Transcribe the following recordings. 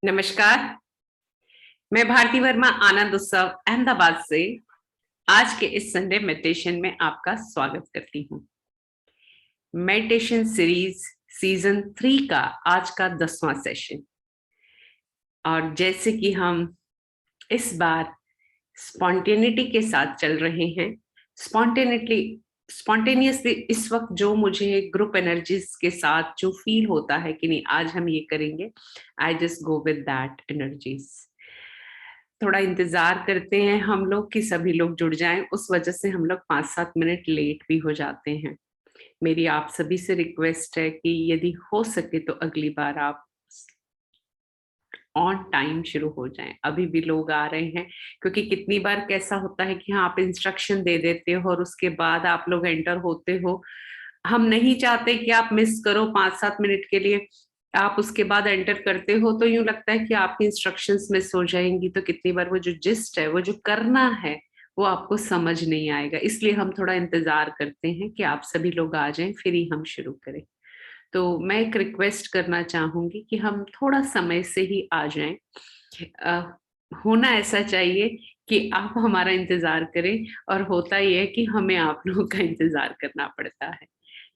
नमस्कार। मैं भारती वर्मा आनंद उत्सव अहमदाबाद से आज के इस संडे मेडिटेशन में आपका स्वागत करती हूँ। मेडिटेशन सीरीज सीजन 3 का आज का 10वां सेशन। और जैसे कि हम इस बार स्पॉन्टेनिटी के साथ चल रहे हैं, स्पॉन्टेनियसली इस वक्त जो मुझे ग्रुप एनर्जीज के साथ जो फील होता है कि नहीं आज हम ये करेंगे, I just go with that energies. थोड़ा इंतजार करते हैं हम लोग कि सभी लोग जुड़ जाएं, उस वजह से हम लोग 5-7 मिनट लेट भी हो जाते हैं। मेरी आप सभी से रिक्वेस्ट है कि यदि हो सके तो अगली बार आप ऑन टाइम शुरू हो जाएं। अभी भी लोग आ रहे हैं, क्योंकि कितनी बार कैसा होता है कि हाँ आप इंस्ट्रक्शन दे देते हो और उसके बाद आप लोग एंटर होते हो। हम नहीं चाहते कि आप मिस करो 5-7 मिनट के लिए, आप उसके बाद एंटर करते हो तो यूं लगता है कि आपकी इंस्ट्रक्शंस मिस हो जाएंगी, तो कितनी बार वो जो जिस्ट है, वो जो करना है, वो आपको समझ नहीं आएगा। इसलिए हम थोड़ा इंतजार करते हैं कि आप सभी लोग आ जाएं, फिर ही हम शुरू करें। तो मैं एक रिक्वेस्ट करना चाहूंगी कि हम थोड़ा समय से ही आ जाएं। होना ऐसा चाहिए कि आप हमारा इंतजार करें, और होता ही है कि हमें आप लोगों का इंतजार करना पड़ता है।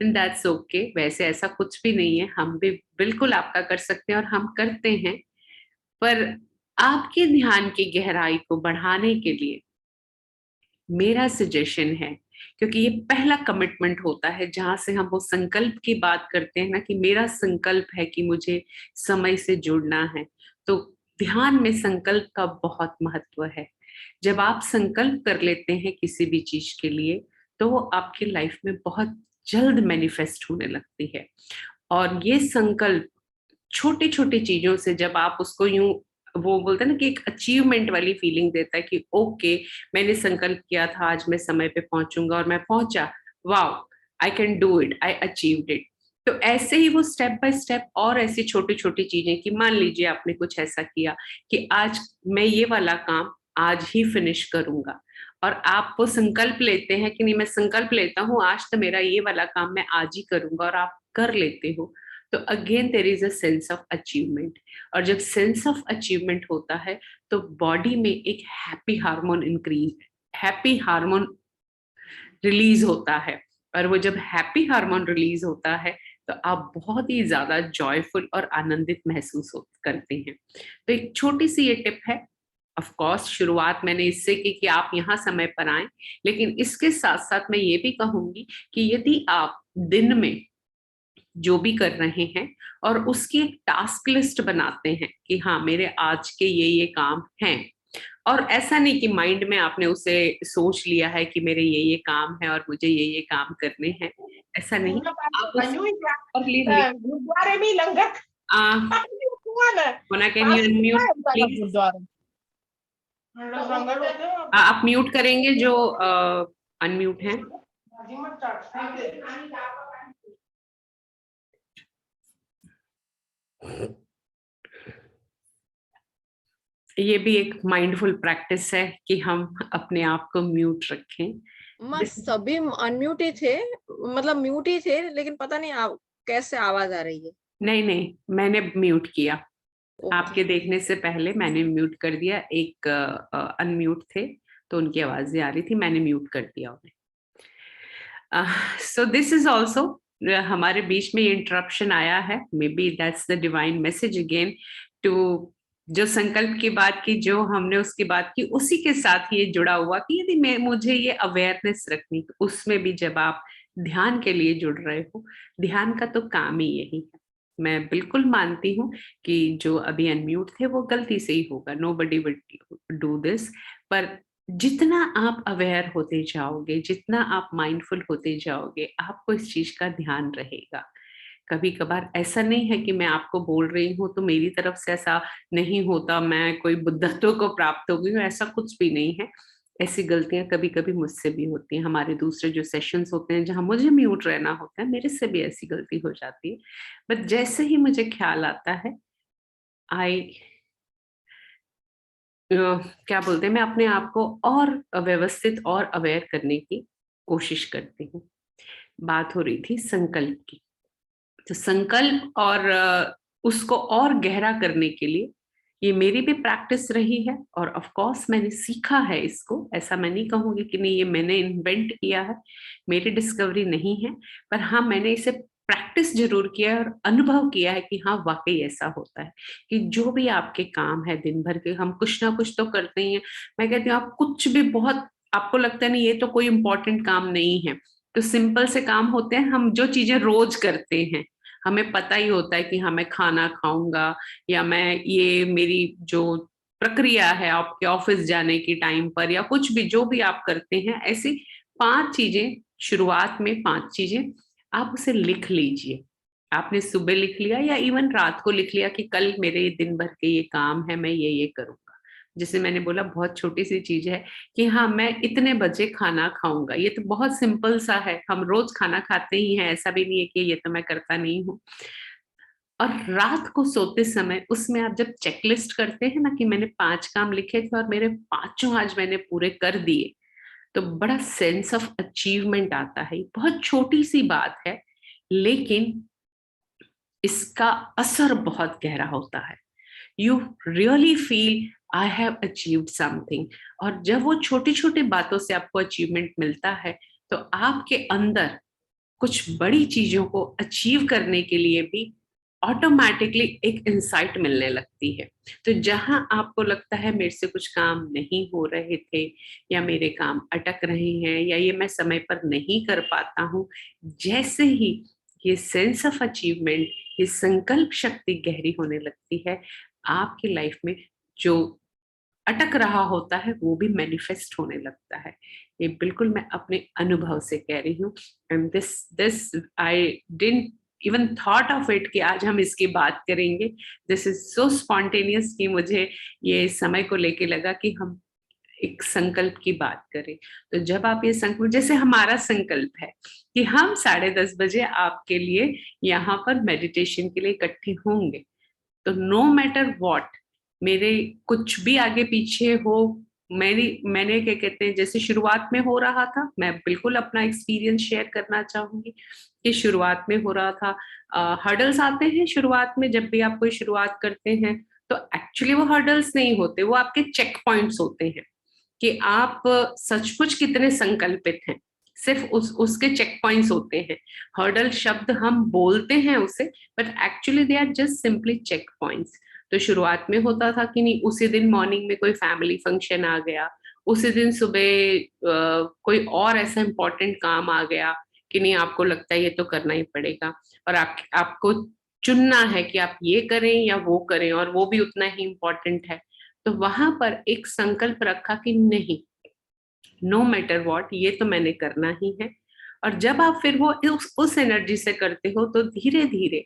And that's okay. वैसे ऐसा कुछ भी नहीं है, हम भी बिल्कुल आपका कर सकते हैं और हम करते हैं। पर आपके ध्यान की गहराई को बढ़ाने के लिए मेरा सजेशन है, क्योंकि ये पहला कमिटमेंट होता है जहां से हम वो संकल्प की बात करते हैं ना, कि मेरा संकल्प है कि मुझे समय से जुड़ना है। तो ध्यान में संकल्प का बहुत महत्व है। जब आप संकल्प कर लेते हैं किसी भी चीज के लिए, तो वो आपकी लाइफ में बहुत जल्द मैनिफेस्ट होने लगती है। और ये संकल्प छोटी छोटी चीजों से जब आप उसको यूं, वो बोलते हैं ना कि एक अचीवमेंट वाली फीलिंग देता है कि ओके, मैंने संकल्प किया था आज मैं समय पे पहुंचूंगा और मैं पहुंचा, wow, I can do it, I achieved it. तो ऐसे ही वो स्टेप बाय स्टेप और ऐसी छोटी छोटी चीजें, कि मान लीजिए आपने कुछ ऐसा किया कि आज मैं ये वाला काम आज ही फिनिश करूंगा, और आप वो संकल्प लेते हैं कि नहीं, मैं संकल्प लेता हूँ आज तो मेरा ये वाला काम मैं आज ही करूंगा, और आप कर लेते हो, तो again there is a sense of achievement. और जब सेंस ऑफ अचीवमेंट होता है तो बॉडी में एक हैप्पी हार्मोन रिलीज होता है। और वो जब हैप्पी हार्मोन रिलीज होता है तो आप बहुत ही ज्यादा जॉयफुल और आनंदित महसूस करते हैं। तो एक छोटी सी ये टिप है। ऑफ कोर्स शुरुआत मैंने इससे की कि आप यहाँ समय पर आए, लेकिन इसके साथ साथ मैं ये भी कहूंगी कि यदि आप दिन में जो भी कर रहे हैं और उसकी एक टास्क लिस्ट बनाते हैं कि हाँ मेरे आज के ये काम हैं, और ऐसा नहीं कि माइंड में आपने उसे सोच लिया है कि मेरे ये काम है और मुझे ये काम करने हैं, ऐसा नहीं। आप उस और गुरुद्वारे में लंगर Mona, can you unmute please? गुरुद्वारे आप म्यूट करेंगे जो अनम्यूट हैं। ये भी एक माइंडफुल प्रैक्टिस है कि हम अपने आप को म्यूट रखें। सभी अनम्यूट ही थे, मतलब म्यूट ही थे, लेकिन पता नहीं कैसे आवाज आ रही है। नहीं नहीं, मैंने म्यूट किया। ओके। आपके देखने से पहले मैंने म्यूट कर दिया। एक अनम्यूट थे तो उनकी आवाजें आ रही थी, मैंने म्यूट कर दिया उन्हें। सो दिस इज ऑल्सो, हमारे बीच में ये इंटरप्शन आया है, maybe that's the divine message again to, जो संकल्प की बात की, जो हमने उसकी बात की, उसी के साथ ये जुड़ा हुआ कि यदि मैं मुझे ये अवेयरनेस रखनी, तो उसमें भी जब आप ध्यान के लिए जुड़ रहे हो, ध्यान का तो काम ही यही है। मैं बिल्कुल मानती हूँ कि जो अभी अनम्यूट थे वो गलती से ही होगा, nobody will do this. पर जितना आप अवेयर होते जाओगे, जितना आप माइंडफुल होते जाओगे, आपको इस चीज का ध्यान रहेगा। कभी कभार ऐसा नहीं है कि मैं आपको बोल रही हूँ तो मेरी तरफ से ऐसा नहीं होता, मैं कोई बुद्धत्व को प्राप्त हो गई हूँ, ऐसा कुछ भी नहीं है। ऐसी गलतियां कभी कभी मुझसे भी होती हैं। हमारे दूसरे जो सेशंस होते हैं जहां मुझे म्यूट रहना होता है, मेरे से भी ऐसी गलती हो जाती है। बट जैसे ही मुझे ख्याल आता है, आई क्या बोलते हैं, मैं अपने आप को और व्यवस्थित और अवेयर करने की कोशिश करती हूँ। बात हो रही थी संकल्प की। तो संकल्प और उसको और गहरा करने के लिए ये मेरी भी प्रैक्टिस रही है और ऑफ कोर्स मैंने सीखा है इसको, ऐसा मैं नहीं कहूंगी कि नहीं ये मैंने इन्वेंट किया है, मेरी डिस्कवरी नहीं है, पर हाँ मैंने इसे प्रैक्टिस जरूर किया है और अनुभव किया है कि हाँ वाकई ऐसा होता है कि जो भी आपके काम है दिन भर के, हम कुछ ना कुछ तो करते ही हैं। मैं कहती हूँ आप कुछ भी बहुत आपको लगता है नहीं ये तो कोई इंपॉर्टेंट काम नहीं है, तो सिंपल से काम होते हैं, हम जो चीजें रोज करते हैं हमें पता ही होता है कि हाँ मैं खाना खाऊंगा, या मैं ये मेरी जो प्रक्रिया है आपके ऑफिस जाने की टाइम पर, या कुछ भी जो भी आप करते हैं, ऐसी 5 चीजें, शुरुआत में 5 चीजें आप उसे लिख लीजिए। आपने सुबह लिख लिया या इवन रात को लिख लिया कि कल मेरे दिन भर के ये काम है, मैं ये करूंगा। जैसे मैंने बोला बहुत छोटी सी चीज है कि हाँ मैं इतने बजे खाना खाऊंगा, ये तो बहुत सिंपल सा है, हम रोज खाना खाते ही हैं, ऐसा भी नहीं है कि ये तो मैं करता नहीं हूँ। और रात को सोते समय उसमें आप जब चेकलिस्ट करते हैं ना कि मैंने 5 काम लिखे थे और मेरे पांचों आज मैंने पूरे कर दिए, तो बड़ा सेंस ऑफ अचीवमेंट आता है। बहुत छोटी सी बात है लेकिन इसका असर बहुत गहरा होता है। You really feel I have achieved something. और जब वो छोटी छोटी बातों से आपको अचीवमेंट मिलता है तो आपके अंदर कुछ बड़ी चीजों को अचीव करने के लिए भी ऑटोमेटिकली एक इंसाइट मिलने लगती है। तो जहां आपको लगता है मेरे से कुछ काम नहीं हो रहे थे, या मेरे काम अटक रहे हैं, या ये मैं समय पर नहीं कर पाता हूँ, जैसे ही ये सेंस ऑफ अचीवमेंट, ये संकल्प शक्ति गहरी होने लगती है, आपकी लाइफ में जो अटक रहा होता है वो भी मैनिफेस्ट होने लगता है। ये बिल्कुल मैं अपने अनुभव से कह रही हूँ। And this I didn't even thought of it कि आज हम इसकी बात करेंगे। दिस इज सो स्पॉन्टेनियस कि मुझे ये समय को लेके लगा कि हम एक संकल्प की बात करें। तो जब आप ये संकल्प, जैसे हमारा संकल्प है कि हम 10:30 बजे आपके लिए यहाँ पर मेडिटेशन के लिए इकट्ठे होंगे, तो नो मैटर व्हाट, मेरे कुछ भी आगे पीछे हो, मैंने क्या कहते हैं, जैसे शुरुआत में हो रहा था, मैं बिल्कुल अपना एक्सपीरियंस शेयर करना चाहूंगी कि शुरुआत में हो रहा था। हर्डल्स आते हैं शुरुआत में, जब भी आप कोई शुरुआत करते हैं तो एक्चुअली वो हर्डल्स नहीं होते, वो आपके चेक पॉइंट्स होते हैं कि आप सचमुच कितने संकल्पित हैं। सिर्फ उसके चेक पॉइंट्स होते हैं। हर्डल शब्द हम बोलते हैं उसे, but actually they are just simply checkpoints. तो शुरुआत में होता था कि नहीं, उसी दिन मॉर्निंग में कोई फैमिली फंक्शन आ गया, उसी दिन सुबह कोई और ऐसा इंपॉर्टेंट काम आ गया कि नहीं आपको लगता है ये तो करना ही पड़ेगा, और आपको चुनना है कि आप ये करें या वो करें, और वो भी उतना ही इम्पोर्टेंट है। तो वहां पर एक संकल्प रखा कि नहीं, नो मैटर व्हाट, ये तो मैंने करना ही है। और जब आप फिर वो उस एनर्जी से करते हो तो धीरे धीरे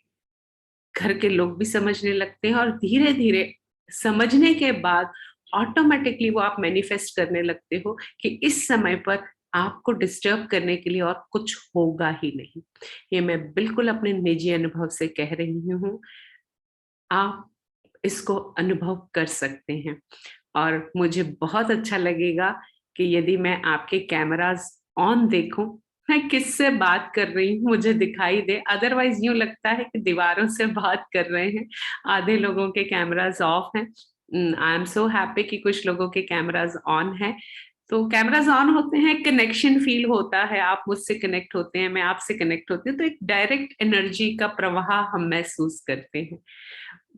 घर के लोग भी समझने लगते हैं, और धीरे धीरे समझने के बाद ऑटोमेटिकली वो आप मैनिफेस्ट करने लगते हो कि इस समय पर आपको डिस्टर्ब करने के लिए और कुछ होगा ही नहीं। ये मैं बिल्कुल अपने निजी अनुभव से कह रही हूँ। आप इसको अनुभव कर सकते हैं। और मुझे बहुत अच्छा लगेगा कि यदि मैं आपके कैमरास ऑन देखूं, मैं किससे बात कर रही हूँ मुझे दिखाई दे, अदरवाइज यूं लगता है कि दीवारों से बात कर रहे हैं। आधे लोगों के कैमरास ऑफ हैं। आई एम सो हैप्पी कि कुछ लोगों के कैमरास ऑन है। तो कैमरास ऑन होते हैं, कनेक्शन फील होता है, आप मुझसे कनेक्ट होते हैं, मैं आपसे कनेक्ट होती हूँ, तो एक डायरेक्ट एनर्जी का प्रवाह हम महसूस करते हैं।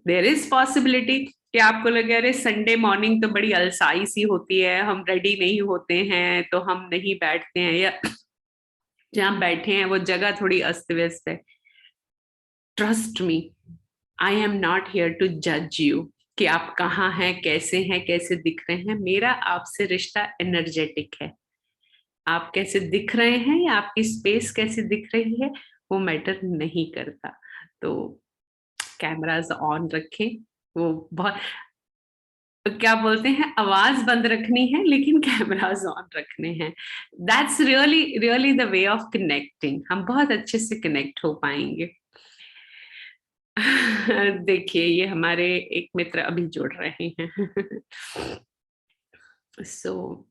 देयर इज पॉसिबिलिटी कि आपको लगे अरे संडे मॉर्निंग तो बड़ी अलसाई सी होती है, हम रेडी नहीं होते हैं तो हम नहीं बैठते हैं, या जहाँ बैठे हैं वो जगह थोड़ी अस्त व्यस्त है। Trust me, I am not here to जज यू कि आप कहाँ हैं, कैसे दिख रहे हैं। मेरा आपसे रिश्ता एनर्जेटिक है। आप कैसे दिख रहे हैं या आपकी स्पेस कैसी दिख रही है वो मैटर नहीं करता। तो कैमरास ऑन रखें। वो बहुत, तो क्या बोलते हैं, आवाज बंद रखनी है लेकिन कैमरास ऑन रखने हैं। That's really really the way of connecting. हम बहुत अच्छे से कनेक्ट हो पाएंगे। देखिए ये हमारे एक मित्र अभी जुड़ रहे हैं। सो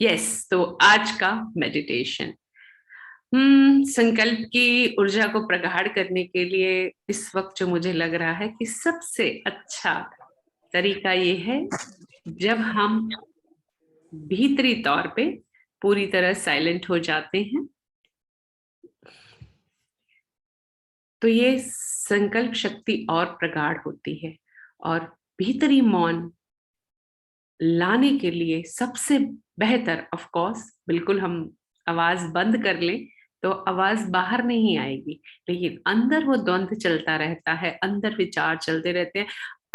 यस, तो आज का मेडिटेशन, संकल्प की ऊर्जा को प्रगाढ़ करने के लिए इस वक्त जो मुझे लग रहा है कि सबसे अच्छा तरीका ये है, जब हम भीतरी तौर पे पूरी तरह साइलेंट हो जाते हैं, तो ये संकल्प शक्ति और प्रगाढ़ होती है। और भीतरी मौन लाने के लिए सबसे बेहतर, ऑफ कोर्स, बिल्कुल हम आवाज बंद कर लें तो आवाज बाहर नहीं आएगी, लेकिन अंदर वो द्वंद्व चलता रहता है, अंदर विचार चलते रहते हैं,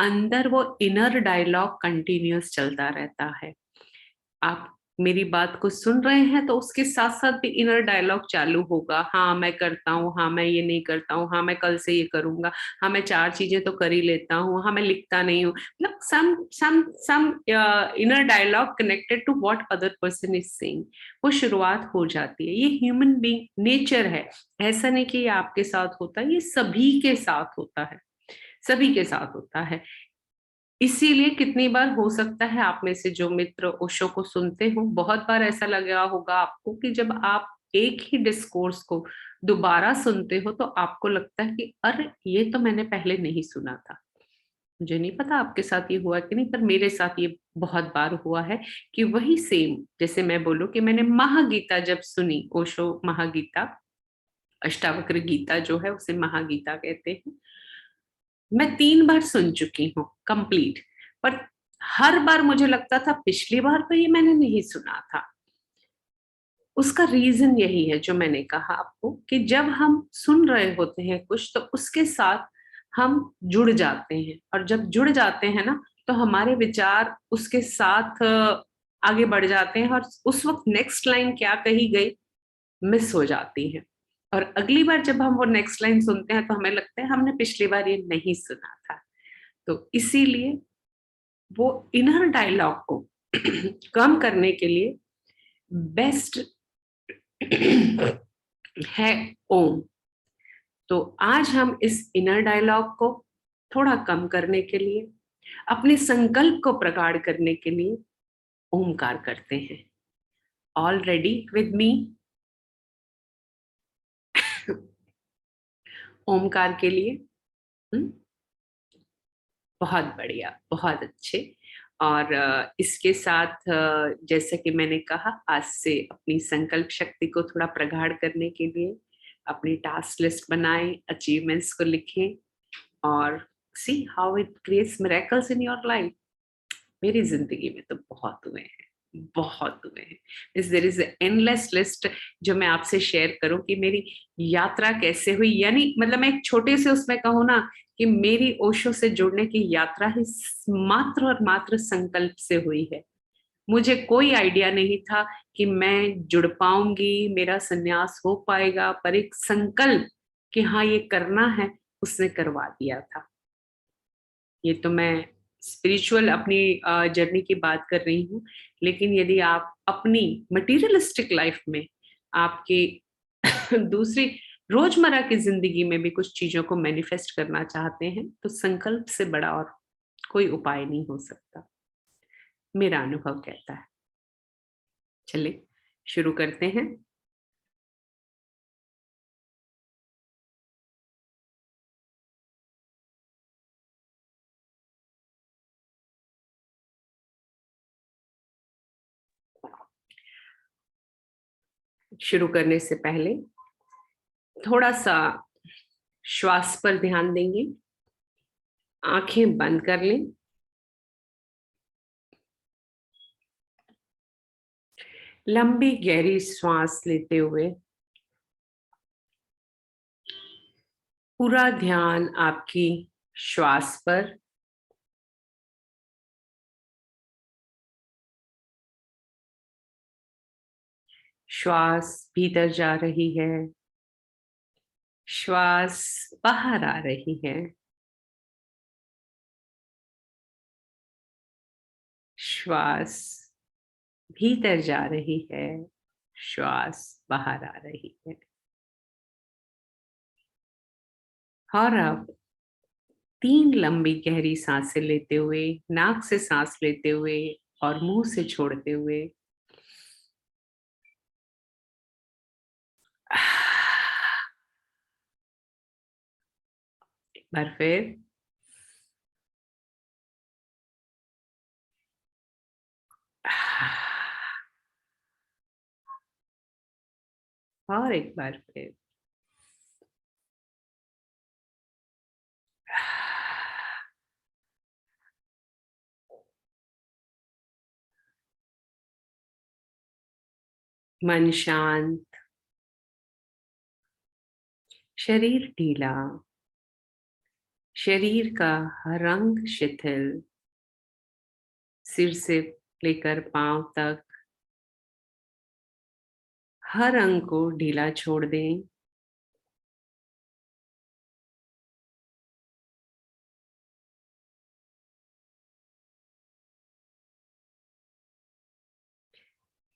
अंदर वो इनर डायलॉग कंटिन्यूअस चलता रहता है। आप मेरी बात को सुन रहे हैं तो उसके साथ साथ भी इनर डायलॉग चालू होगा, हाँ मैं करता हूँ, हाँ मैं ये नहीं करता हूँ, हाँ मैं कल से ये करूंगा, हाँ मैं 4 चीजें तो कर ही लेता हूँ, हाँ मैं लिखता नहीं हूँ, मतलब some inner dialogue connected to what other person is saying. वो शुरुआत हो जाती है। ये ह्यूमन बीइंग नेचर है। ऐसा नहीं कि ये आपके साथ होता है, ये सभी के साथ होता है, सभी के साथ होता है। इसीलिए कितनी बार हो सकता है आप में से जो मित्र ओशो को सुनते हो, बहुत बार ऐसा लगा होगा आपको कि जब आप एक ही डिस्कोर्स को दोबारा सुनते हो तो आपको लगता है कि अरे ये तो मैंने पहले नहीं सुना था। मुझे नहीं पता आपके साथ ये हुआ कि नहीं, पर मेरे साथ ये बहुत बार हुआ है कि वही सेम, जैसे मैं बोलूं कि मैंने महागीता जब सुनी, ओशो महागीता, अष्टावक्र गीता जो है उसे महागीता कहते हैं, मैं 3 बार सुन चुकी हूँ कंप्लीट। पर हर बार मुझे लगता था पिछली बार तो ये मैंने नहीं सुना था। उसका रीजन यही है जो मैंने कहा आपको, कि जब हम सुन रहे होते हैं कुछ तो उसके साथ हम जुड़ जाते हैं, और जब जुड़ जाते हैं ना तो हमारे विचार उसके साथ आगे बढ़ जाते हैं, और उस वक्त नेक्स्ट लाइन क्या कही गई मिस हो जाती है। और अगली बार जब हम वो नेक्स्ट लाइन सुनते हैं तो हमें लगता है हमने पिछली बार ये नहीं सुना था। तो इसीलिए वो इनर डायलॉग को कम करने के लिए बेस्ट है ओम। तो आज हम इस इनर डायलॉग को थोड़ा कम करने के लिए, अपने संकल्प को प्रगाढ़ करने के लिए ओमकार करते हैं। All ready with me? Omkar के लिए। हुँ? बहुत बढ़िया, बहुत अच्छे। और इसके साथ जैसा कि मैंने कहा, आज से अपनी संकल्प शक्ति को थोड़ा प्रगाढ़ करने के लिए अपनी टास्क लिस्ट बनाएं, अचीवमेंट्स को लिखें, और see how it creates miracles in your life. मेरी जिंदगी में तो बहुत हुए हैं, बहुत हुए हैं। इस देयर इज एंडलेस लिस्ट जो मैं आपसे शेयर करूं कि मेरी यात्रा कैसे हुई। यानी मतलब मैं एक छोटे से उसमें कहूँ ना कि मेरी ओशो से जुड़ने की यात्रा ही मात्र और मात्र संकल्प से हुई है। मुझे कोई आइडिया नहीं था कि मैं जुड़ पाऊंगी, मेरा संन्यास हो पाएगा, पर एक संकल्प कि हाँ ये करना है, उसने करवा दिया था। ये तो मैं स्पिरिचुअल अपनी जर्नी की बात कर रही हूँ, लेकिन यदि आप अपनी मटेरियलिस्टिक लाइफ में आपकी दूसरी रोजमर्रा की जिंदगी में भी कुछ चीजों को मैनिफेस्ट करना चाहते हैं तो संकल्प से बड़ा और कोई उपाय नहीं हो सकता, मेरा अनुभव कहता है। चलिए शुरू करते हैं। शुरू करने से पहले थोड़ा सा श्वास पर ध्यान देंगे। आंखें बंद कर लें। लंबी गहरी श्वास लेते हुए पूरा ध्यान आपकी श्वास पर। श्वास भीतर जा रही है, श्वास बाहर आ रही है, श्वास भीतर जा रही है, श्वास बाहर आ रही है। और अब 3 लंबी गहरी सांसें लेते हुए, नाक से सांस लेते हुए और मुंह से छोड़ते हुए, एक बार फिर और एक बार फिर। मन शांत, शरीर ढीला, शरीर का रंग शिथिल, सिर से लेकर पांव तक हर अंग को ढीला छोड़ दें।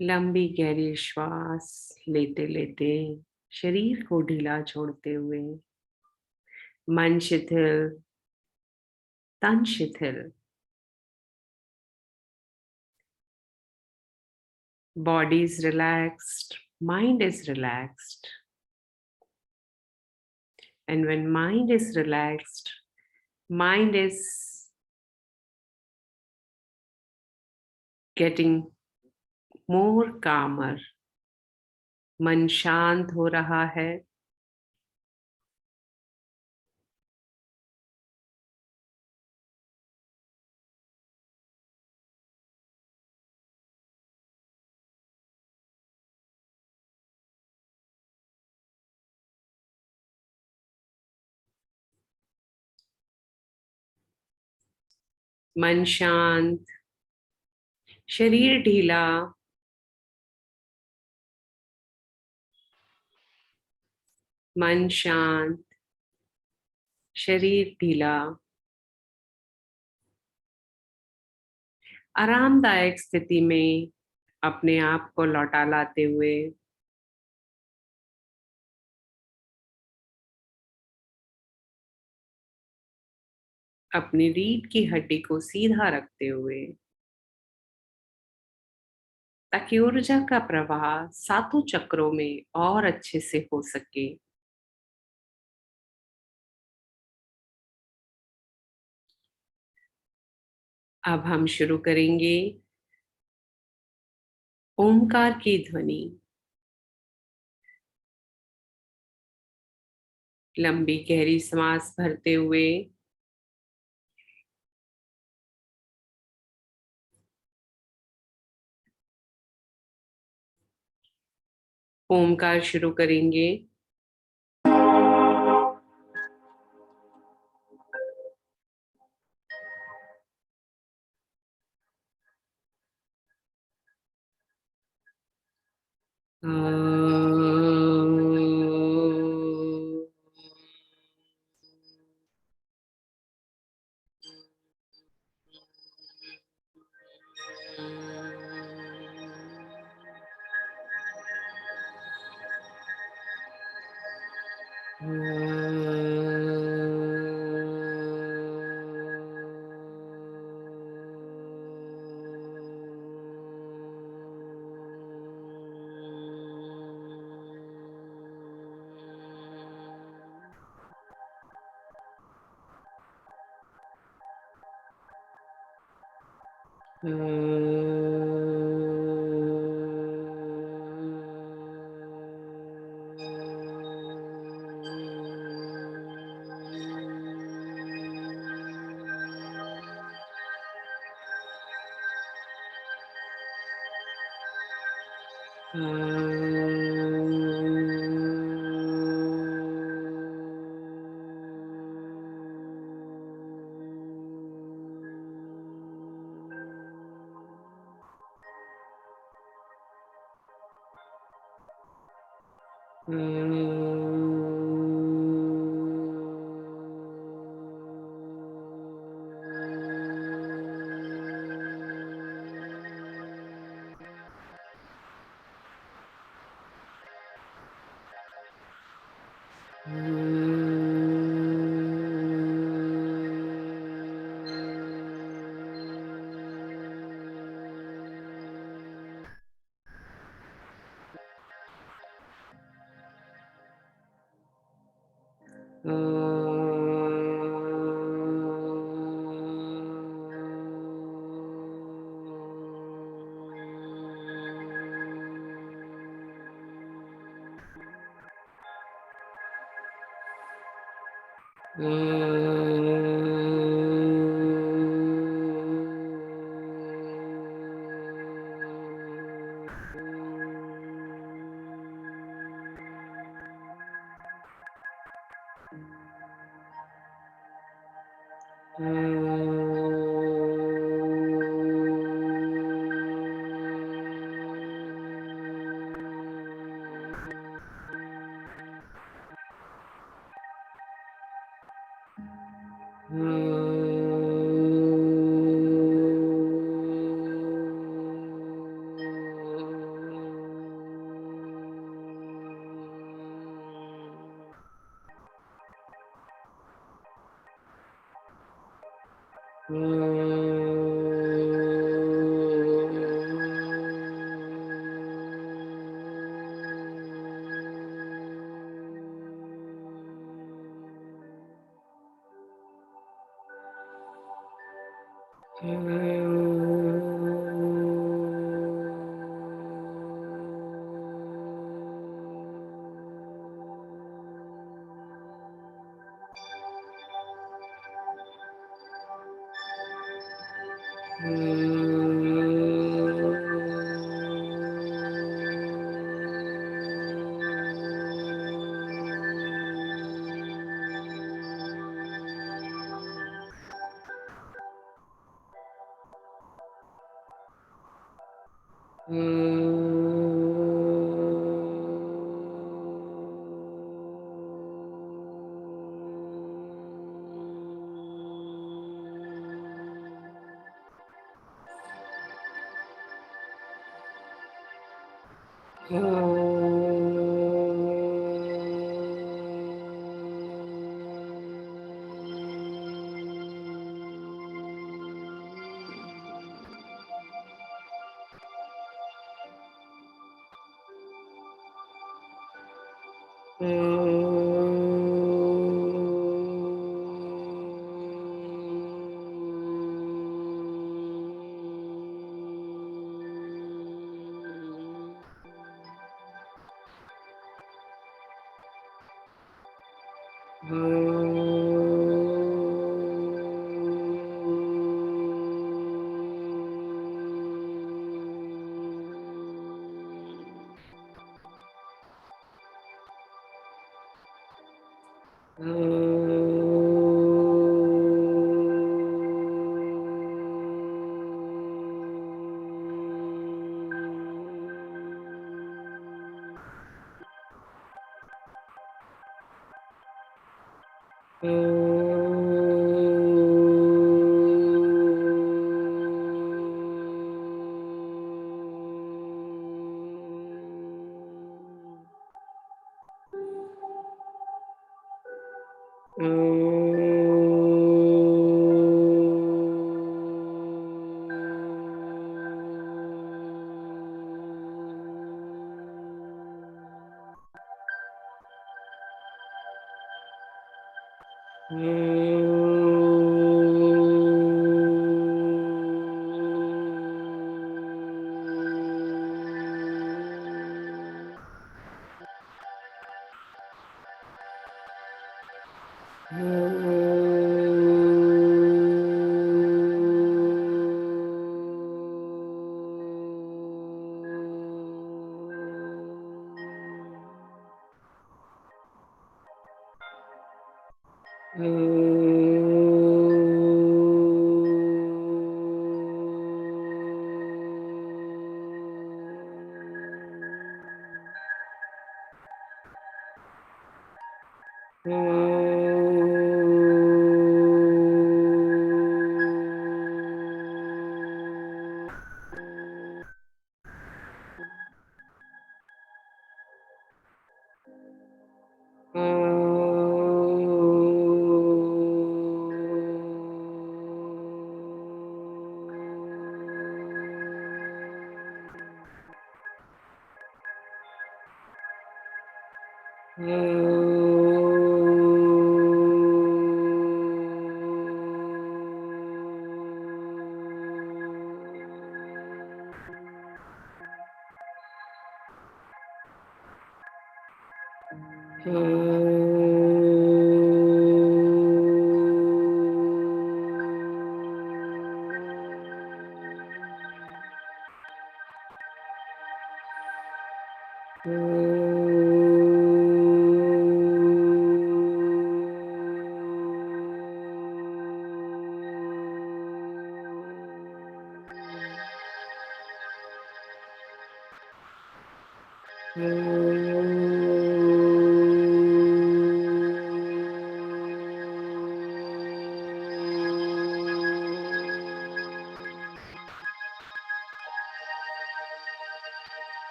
लंबी गहरी श्वास लेते लेते शरीर को ढीला छोड़ते हुए मन शिथिल, तन शिथिल, body is relaxed, mind is relaxed. And when mind is relaxed, mind is getting more calmer. मन शांत हो रहा है। मन शांत, शरीर ढीला, मन शांत, शरीर ढीला। आरामदायक स्थिति में अपने आप को लौटा लाते हुए अपनी रीढ़ की हड्डी को सीधा रखते हुए, ताकि ऊर्जा का प्रवाह सातों चक्रों में और अच्छे से हो सके। अब हम शुरू करेंगे ओमकार की ध्वनि। लंबी गहरी सांस भरते हुए ओमकार शुरू करेंगे।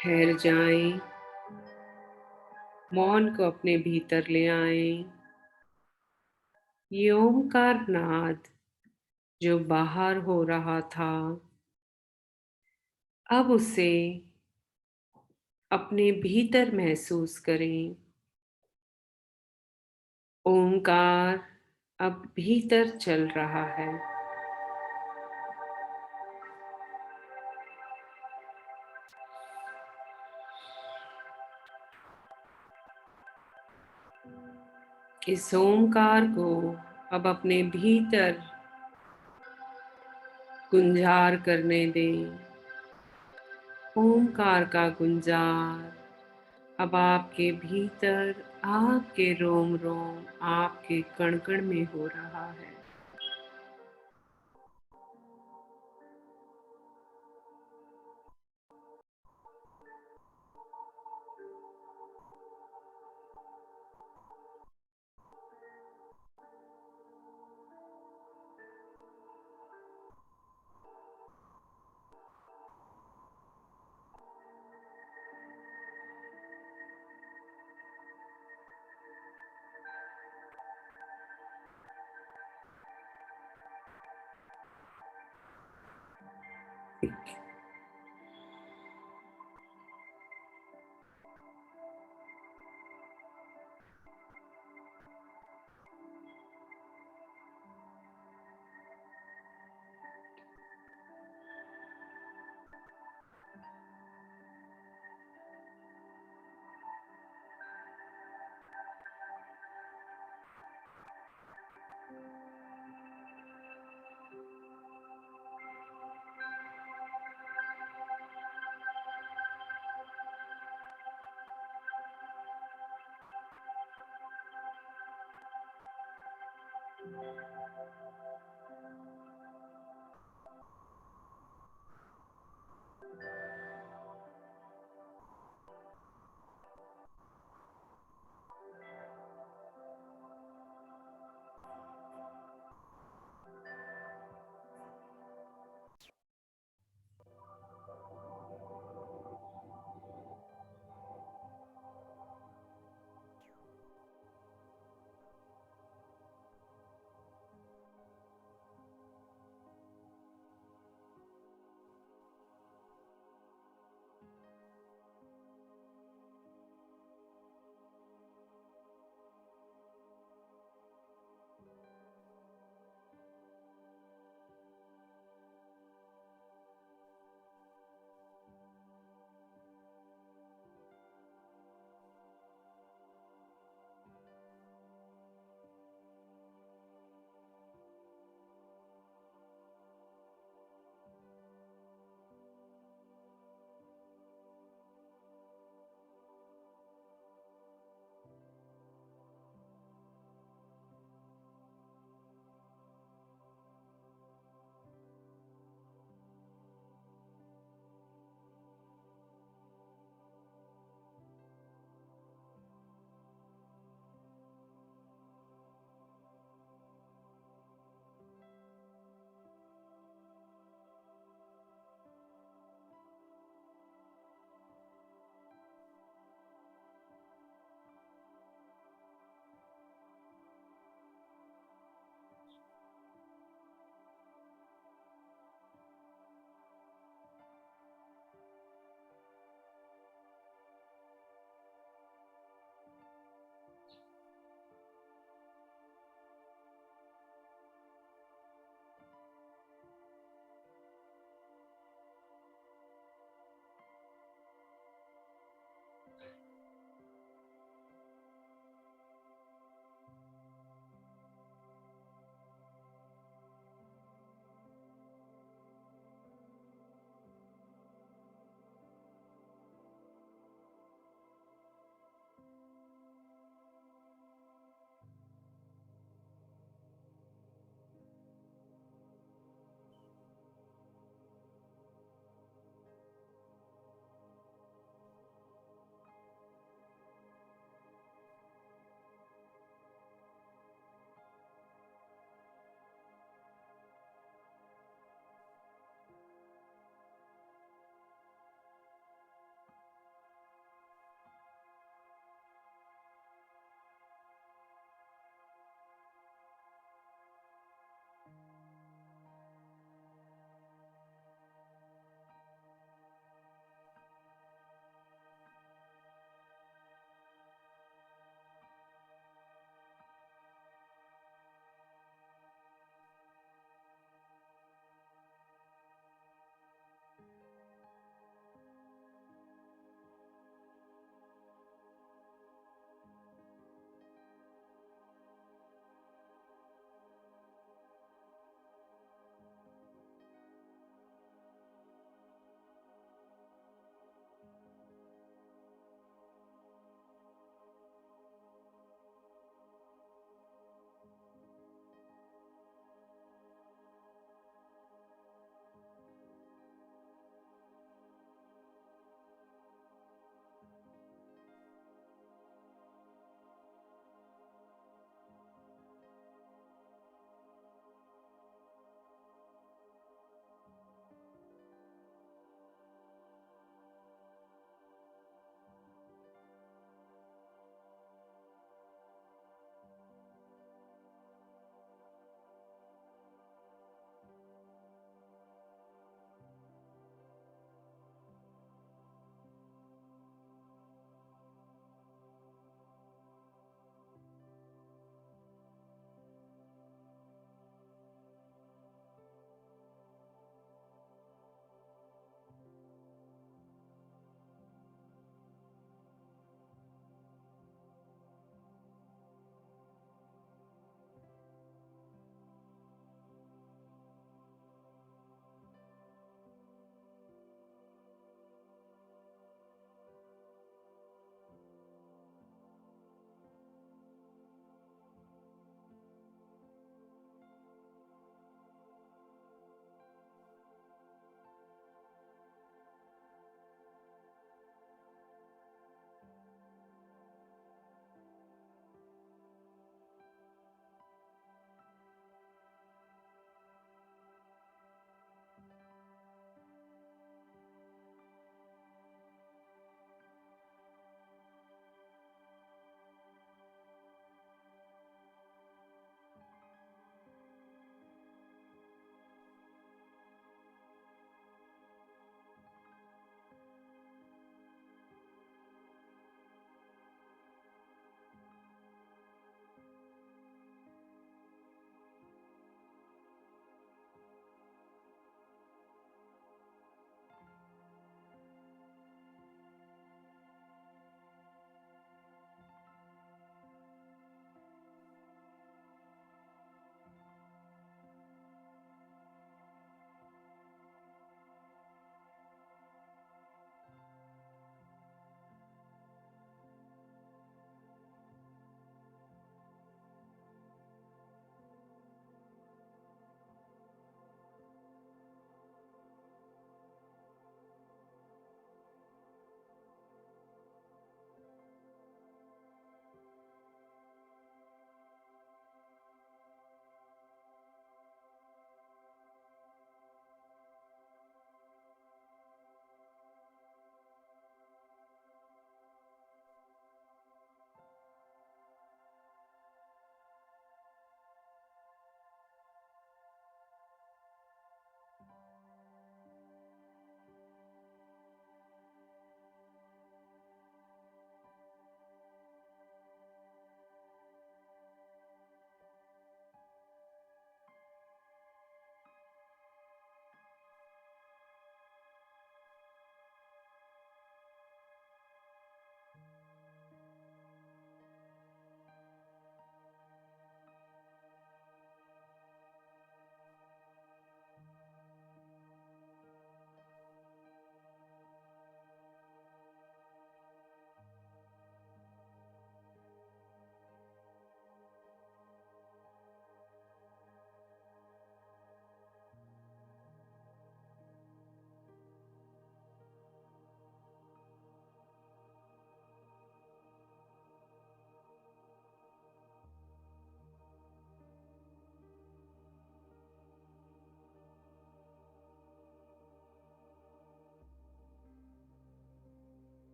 ठहर जाएं, मौन को अपने भीतर ले आएं। ये ओमकार नाद जो बाहर हो रहा था, अब उसे अपने भीतर महसूस करें। ओमकार अब भीतर चल रहा है। इस ओमकार को अब अपने भीतर गुंजार करने दें। ओमकार का गुंजार अब आपके भीतर, आपके रोम रोम, आपके कण कण में हो रहा है।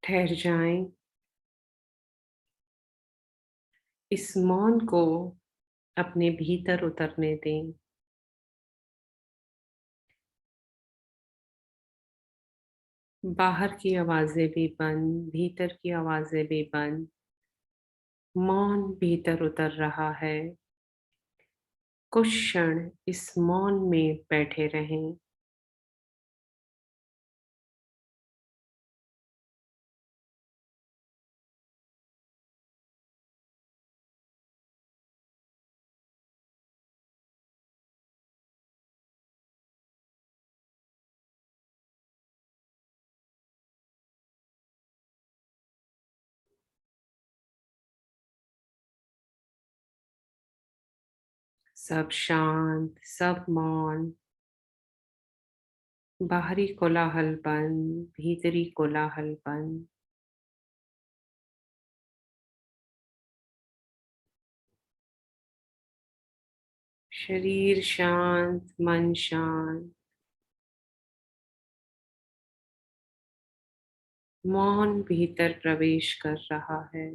ठहर जाएं। इस मौन को अपने भीतर उतरने दें। बाहर की आवाजें भी बंद, भीतर की आवाजें भी बंद। मौन भीतर उतर रहा है। कुछ क्षण इस मौन में बैठे रहें। सब शांत, सब मौन। बाहरी कोलाहल बंद, भीतरी कोलाहल बंद। शरीर शांत, मन शांत। मौन भीतर प्रवेश कर रहा है।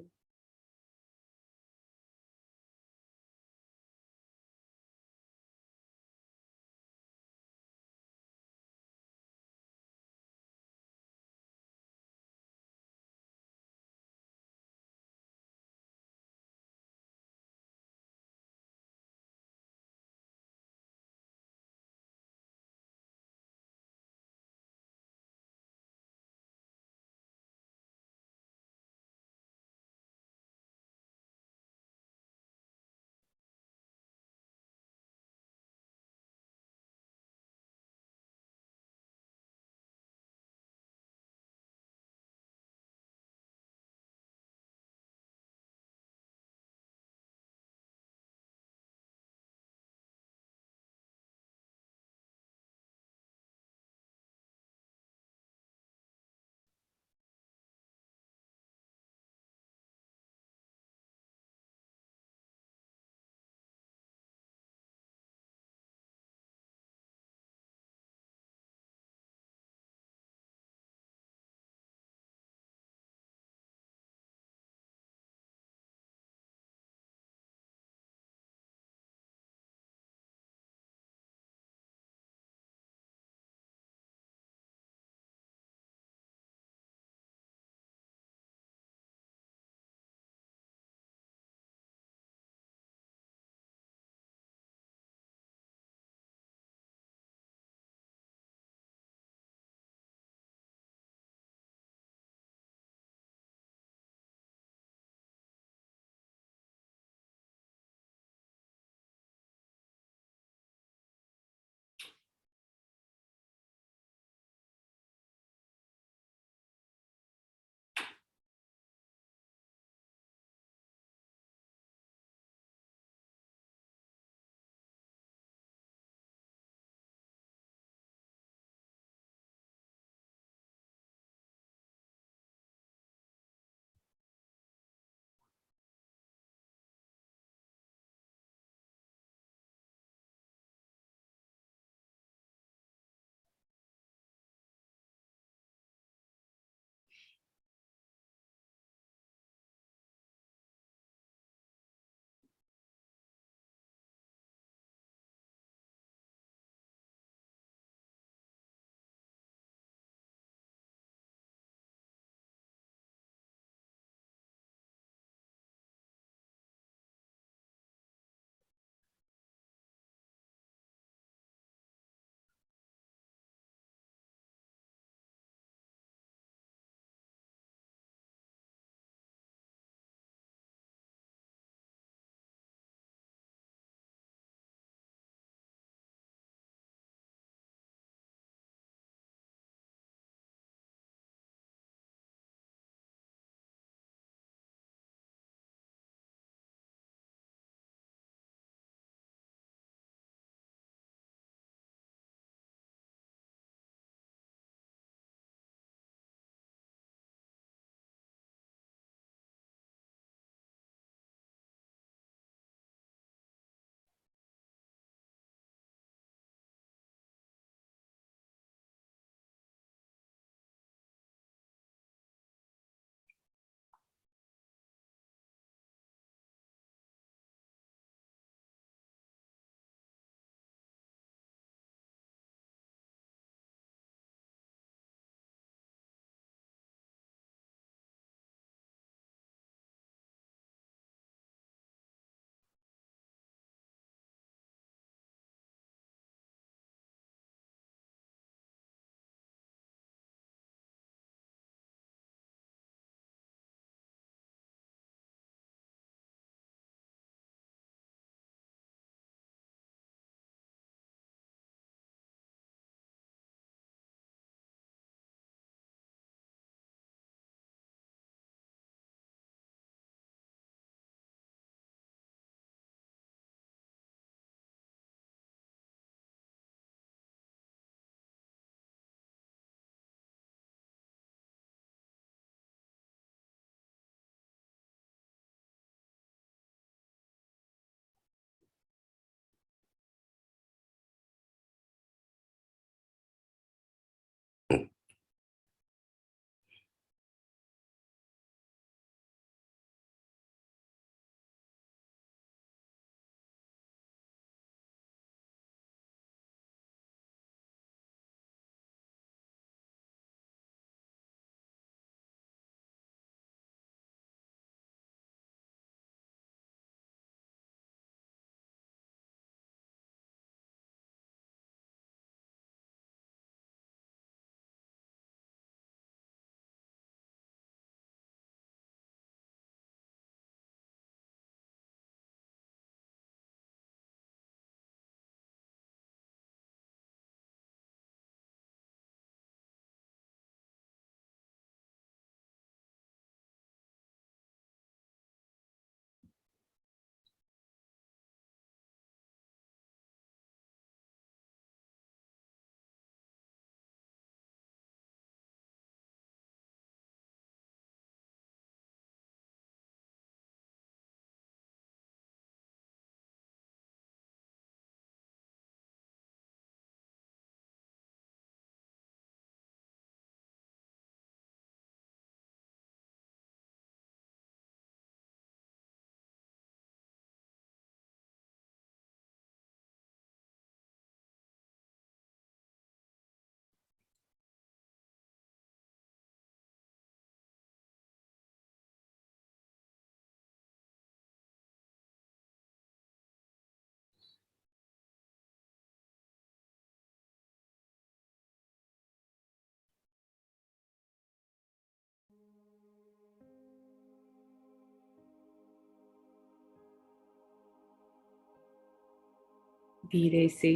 धीरे से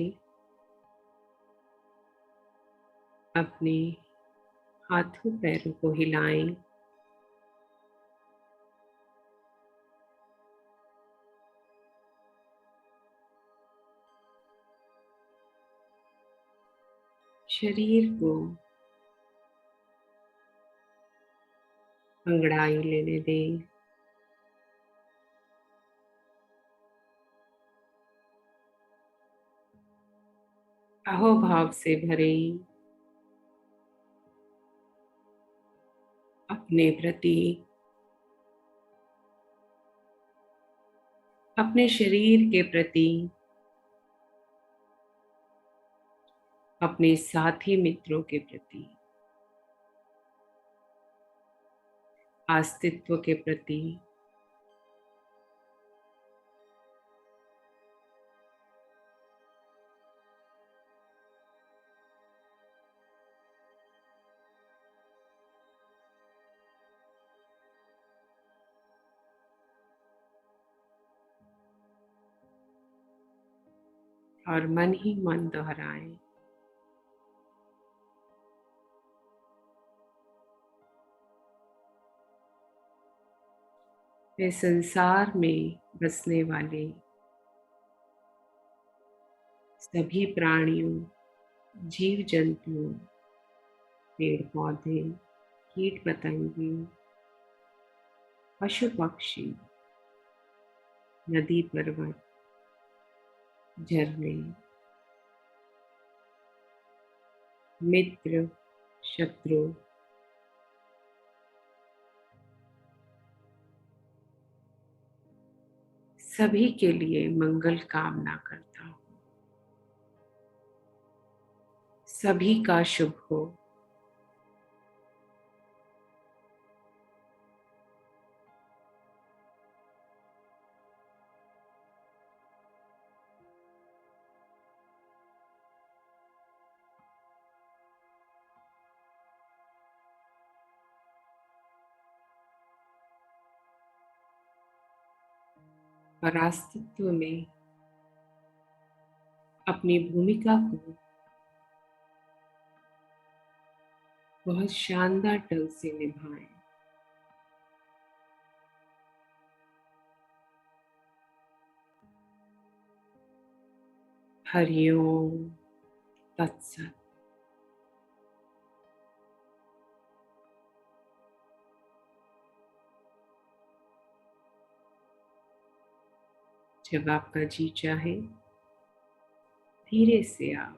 अपने हाथों पैरों को हिलाएं। शरीर को अंगड़ाई लेने दें। अहोभाव से भरें अपने प्रति, अपने शरीर के प्रति, अपने साथी मित्रों के प्रति, अस्तित्व के प्रति। और मन ही मन दोहराएं, मैं संसार में बसने वाले सभी प्राणियों, जीव जंतुओं, पेड़ पौधे, कीट पतंगे, पशु पक्षी, नदी पर्वत, झरने, मित्र, शत्रु, सभी के लिए मंगल कामना करता हूँ। सभी का शुभ हो। और अस्तित्व में अपनी भूमिका को बहुत शानदार ढंग से निभाएं। हरिओम तत्सत। जब आपका जी चाहे धीरे से आप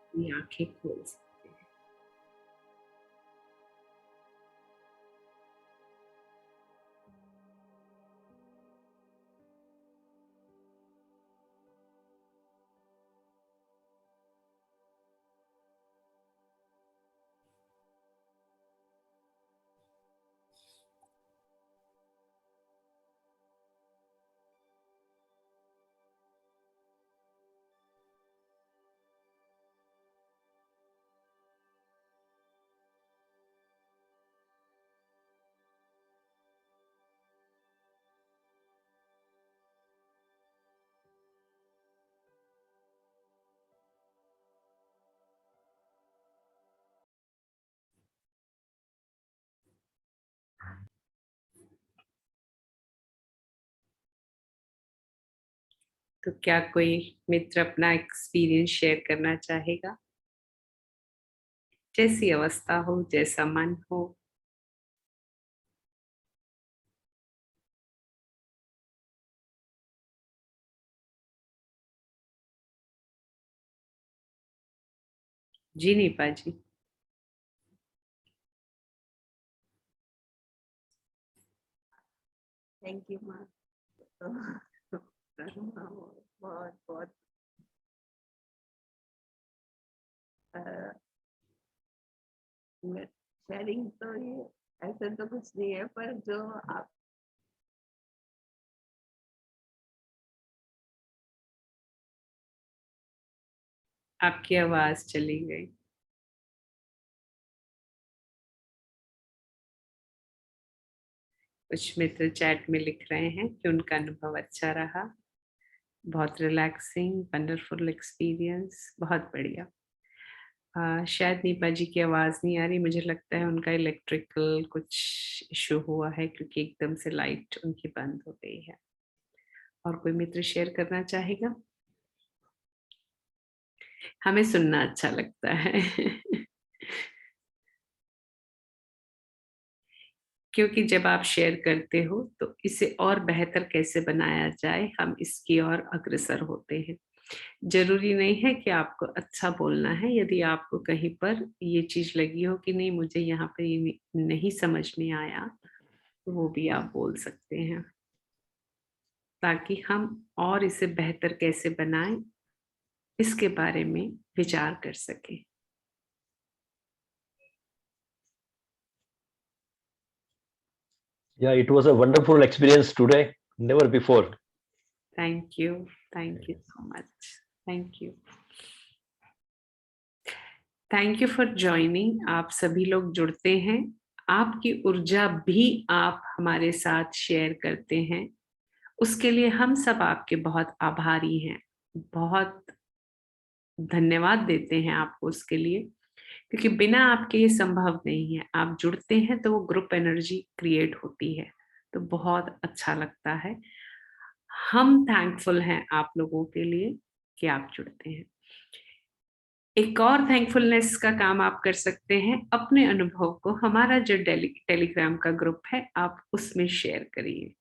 अपनी आंखें खोल सकते हैं। तो क्या कोई मित्र अपना एक्सपीरियंस शेयर करना चाहेगा? जैसी अवस्था हो, जैसा मन हो। जी Neepa ji. Thank you ma'am. तो बहुत बहुत शेयरिंग तो ये ऐसे तो कुछ नहीं है, पर जो आप आपकी आवाज चली गई। कुछ मित्र चैट में लिख रहे हैं कि उनका अनुभव अच्छा रहा। बहुत रिलैक्सिंग, वंडरफुल एक्सपीरियंस, बहुत बढ़िया। शायद नीपा जी की आवाज नहीं आ रही, मुझे लगता है उनका इलेक्ट्रिकल कुछ इशू हुआ है क्योंकि एकदम से लाइट उनकी बंद हो गई है। और कोई मित्र शेयर करना चाहेगा? हमें सुनना अच्छा लगता है क्योंकि जब आप शेयर करते हो तो इसे और बेहतर कैसे बनाया जाए, हम इसकी ओर अग्रसर होते हैं। जरूरी नहीं है कि आपको अच्छा बोलना है, यदि आपको कहीं पर ये चीज लगी हो कि नहीं मुझे यहाँ पे ये नहीं समझ में आया, तो वो भी आप बोल सकते हैं, ताकि हम और इसे बेहतर कैसे बनाएं इसके बारे में विचार कर सकें। Yeah, it was a wonderful experience today, never before. Thank you so much, thank you for joining. आप सभी लोग जुड़ते हैं, आपकी ऊर्जा भी आप हमारे साथ शेयर करते हैं, उसके लिए हम सब आपके बहुत आभारी हैं, बहुत धन्यवाद देते हैं आपको उसके लिए, क्योंकि बिना आपके ये संभव नहीं है। आप जुड़ते हैं तो वो ग्रुप एनर्जी क्रिएट होती है, तो बहुत अच्छा लगता है। हम थैंकफुल हैं आप लोगों के लिए कि आप जुड़ते हैं। एक और थैंकफुलनेस का काम आप कर सकते हैं, अपने अनुभव को हमारा जो टेलीग्राम का ग्रुप है आप उसमें शेयर करिए,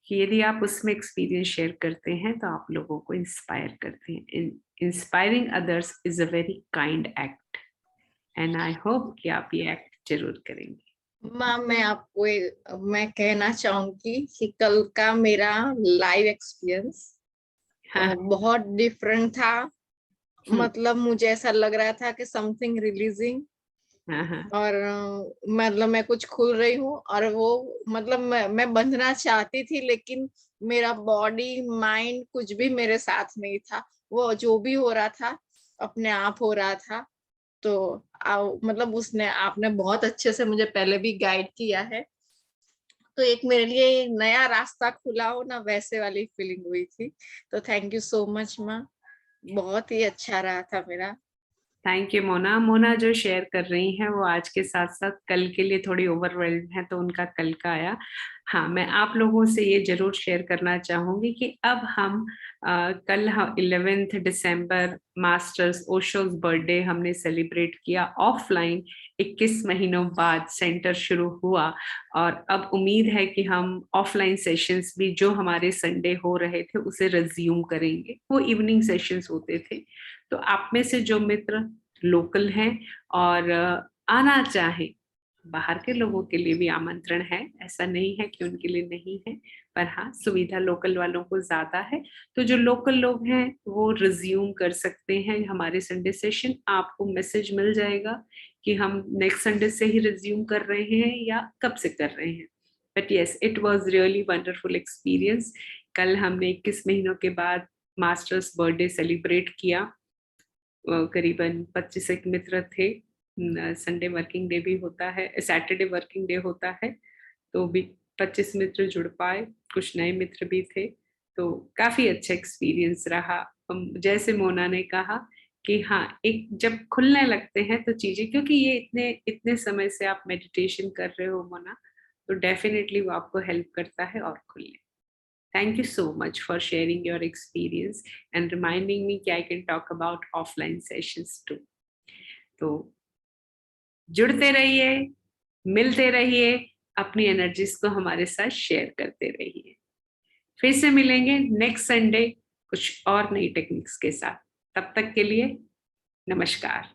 कि यदि आप उसमें एक्सपीरियंस शेयर करते हैं तो आप लोगों को इंस्पायर करते हैं। Inspiring others is a very kind act, and I hope कि आप ये एक्ट जरूर करेंगे। माँ, मैं कहना चाहूंगी कि कल का मेरा लाइव एक्सपीरियंस हाँ, बहुत डिफरेंट था। मतलब मुझे ऐसा लग रहा था कि समथिंग रिलीजिंग, हाँ, और मतलब मैं कुछ खुल रही हूँ, और वो मतलब मैं बंधना चाहती थी, लेकिन मेरा बॉडी माइंड कुछ भी मेरे साथ नहीं था। वो जो भी हो रहा था अपने आप हो रहा था। तो मतलब उसने आपने बहुत अच्छे से मुझे पहले भी गाइड किया है, तो एक मेरे लिए नया रास्ता खुला हो ना, वैसे वाली फीलिंग हुई थी। तो थैंक यू सो मच माँ, बहुत ही अच्छा रहा था मेरा। Thank you Mona. मोना जो शेयर कर रही हैं वो आज के साथ साथ कल के लिए थोड़ी ओवरवेल्ड है, तो उनका कल का आया। हाँ, मैं आप लोगों से ये जरूर शेयर करना चाहूंगी कि अब हम कल 11 दिसंबर मास्टर्स ओशोस बर्थडे हमने सेलिब्रेट किया ऑफलाइन। 21 महीनों बाद सेंटर शुरू हुआ, और अब उम्मीद है कि हम ऑफलाइन सेशंस भी जो हमारे संडे हो रहे थे उसे रिज्यूम करेंगे। वो इवनिंग सेशंस होते थे, तो आप में से जो मित्र लोकल हैं और आना चाहें, बाहर के लोगों के लिए भी आमंत्रण है, ऐसा नहीं है कि उनके लिए नहीं है, पर हाँ सुविधा लोकल वालों को ज्यादा है। तो जो लोकल लोग हैं वो रिज्यूम कर सकते हैं हमारे संडे सेशन। आपको मैसेज मिल जाएगा कि हम नेक्स्ट संडे से ही रिज्यूम कर रहे हैं या कब से कर रहे हैं। But yes, it was really wonderful experience. कल हमने 21 महीनों के बाद मास्टर्स बर्थडे सेलिब्रेट किया। करीबन 25 एक मित्र थे। संडे वर्किंग डे भी होता है, सैटरडे वर्किंग डे होता है, तो भी 25 मित्र जुड़ पाए, कुछ नए मित्र भी थे, तो काफी अच्छा एक्सपीरियंस रहा। जैसे मोना ने कहा कि हाँ, एक जब खुलने लगते हैं तो चीजें, क्योंकि ये इतने इतने समय से आप मेडिटेशन कर रहे हो मोना, तो डेफिनेटली वो आपको हेल्प करता है और खुलने। Thank you so much for sharing your experience and reminding me that I can talk about offline sessions too. तो जुड़ते रहिए, मिलते रहिए, अपनी एनर्जीज को हमारे साथ शेयर करते रहिए। फिर से मिलेंगे नेक्स्ट संडे कुछ और नई टेक्निक्स के साथ। तब तक के लिए नमस्कार।